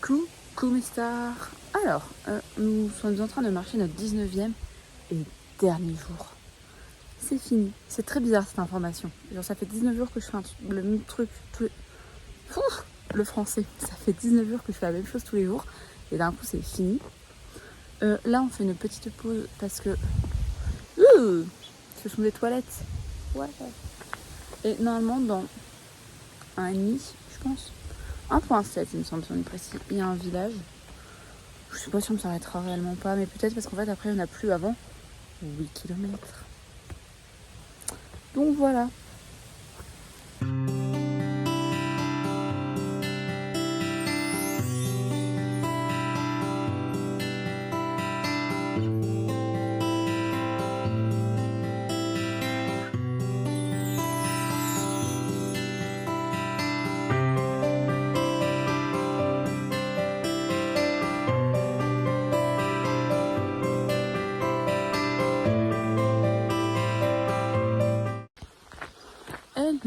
Coucou mes stars. Alors, nous sommes en train de marcher notre 19e et dernier jour. C'est fini. C'est très bizarre cette information. Genre ça fait 19 jours que je fais le même truc le français. Ça fait 19 jours que je fais la même chose tous les jours. Et d'un coup c'est fini. Là on fait une petite pause parce que... ce sont des toilettes. Ouais. Et normalement dans un nid, je pense. 1.7 il me semble si on est précis. Il y a un village. Je sais pas si on s'arrêtera réellement pas, mais peut-être parce qu'en fait après on a plu avant 8 km. Donc voilà.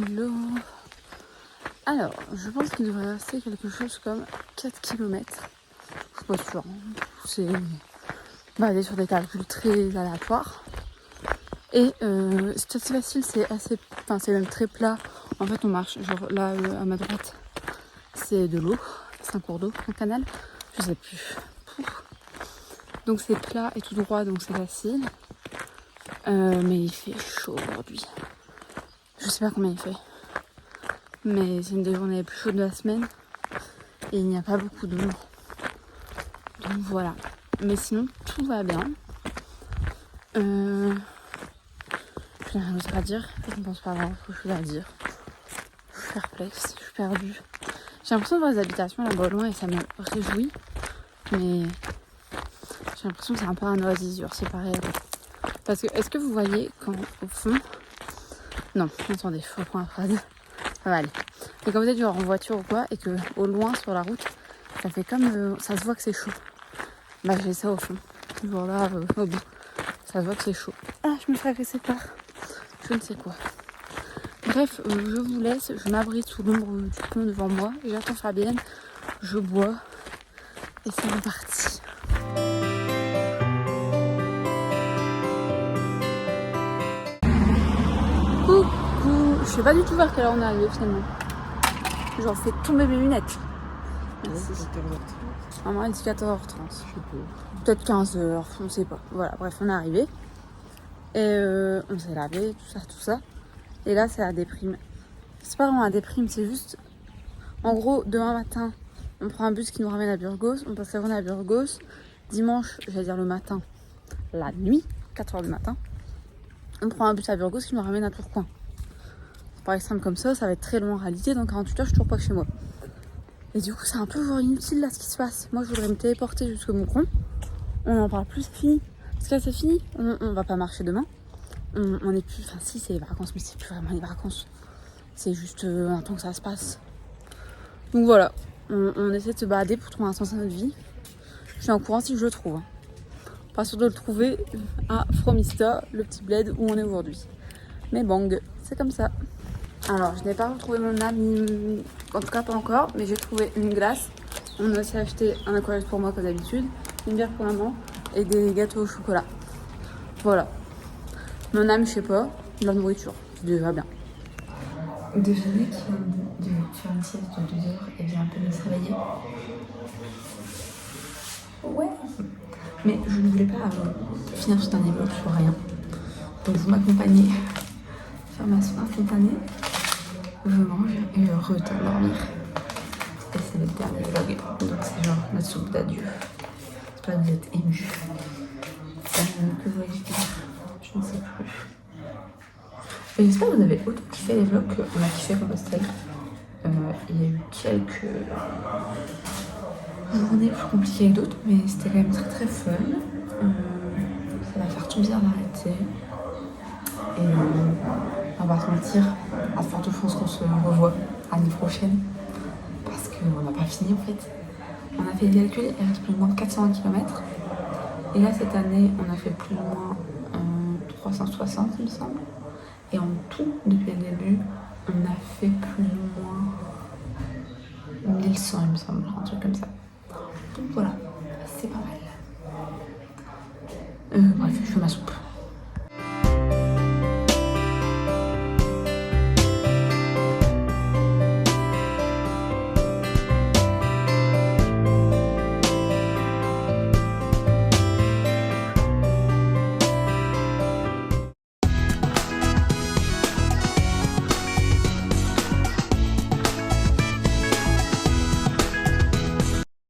Hello. Alors, je pense qu'il devrait rester quelque chose comme 4 km. Je suis pas sûre. C'est basé sur des calculs très aléatoires. Et c'est assez facile, c'est même très plat. En fait, on marche, genre là, à ma droite, c'est de l'eau. C'est un cours d'eau, un canal. Je sais plus. Donc c'est plat et tout droit, donc c'est facile. Mais il fait chaud aujourd'hui. Je sais pas combien il fait. Mais c'est une des journées les plus chaudes de la semaine. Et il n'y a pas beaucoup d'eau. Donc voilà. Mais sinon, tout va bien. J'ai rien d'autre à dire. Je ne pense pas avoir beaucoup de choses à dire. Je suis perplexe, je suis perdue. J'ai l'impression de voir des habitations là-bas au loin et ça me réjouit. Mais j'ai l'impression que c'est un peu un oasis, genre c'est pareil. Parce que, est-ce que vous voyez quand au fond... Non, attendez, faut prendre la phrase. Ça va aller. Mais quand vous êtes genre en voiture ou quoi, et que au loin sur la route, ça fait comme... ça se voit que c'est chaud. Bah j'ai ça au fond. Toujours là, au bout. Ça se voit que c'est chaud. Ah, je me fais agresser par... je ne sais quoi. Bref, je vous laisse. Je m'abrite sous l'ombre du pont devant moi. J'attends Fabienne. Je bois. Et c'est reparti. Coucou. Je sais pas du tout vers quelle heure on est arrivé finalement. J'en fais tomber mes lunettes. Merci. Maman elle dit 14h30. Peut-être 15h, on sait pas. Voilà, bref, on est arrivé. Et on s'est lavé, tout ça. Et là, c'est la déprime. C'est pas vraiment la déprime, c'est juste... En gros, demain matin, on prend un bus qui nous ramène à Burgos. On passe la journée à Burgos. Dimanche, j'allais dire le matin, la nuit, 4h du matin. On prend un bus à Burgos qui nous ramène à Tourcoing. Par exemple comme ça va être très long en réalité. Dans 48 heures, je suis toujours pas chez moi. Et du coup, c'est un peu genre inutile là ce qui se passe. Moi, je voudrais me téléporter jusqu'au Moucron. On n'en parle plus, c'est fini. Parce que là, c'est fini. On va pas marcher demain. On est plus... Enfin, si, c'est les vacances, mais c'est plus vraiment les vacances. C'est juste un temps que ça se passe. Donc voilà. On essaie de se balader pour trouver un sens à notre vie. Je suis en courant si je le trouve. Pas sûr de le trouver à Fromista, le petit bled où on est aujourd'hui. Mais bang, c'est comme ça. Alors, je n'ai pas retrouvé mon ami, en tout cas pas encore, mais j'ai trouvé une glace. On a aussi acheté un aquarium pour moi comme d'habitude, une bière pour maman et des gâteaux au chocolat. Voilà. Mon âme, je sais pas, de la nourriture, ça va bien. Déjeuner qui vient de faire une sieste de 2 heures et vient à peine de se réveiller. Ouais. Mais je ne voulais pas finir ce dernier vlog sur rien. Donc vous m'accompagnez faire ma soirée instantanée. Je mange et je retourne dormir. Et c'est le dernier vlog. Donc c'est genre notre soupe d'adieu. J'espère que vous êtes émus. Que voulais-je dire? Je ne sais plus. Et j'espère que vous avez autant kiffé les vlogs qu'on a kiffé Compostelle. Il y a eu quelques journées plus compliquées que d'autres, mais c'était quand même très très fun. Ça va faire tout bizarre d'arrêter. Et on va se mentir, à forte chance qu'on se revoit l'année prochaine. Parce qu'on n'a pas fini en fait. On a fait le calcul, il reste plus ou moins 420 km. Et là cette année, on a fait plus ou moins 360 il me semble. Et en tout, depuis le début, on a fait plus ou moins 1100 il me semble, un truc comme ça. Donc voilà.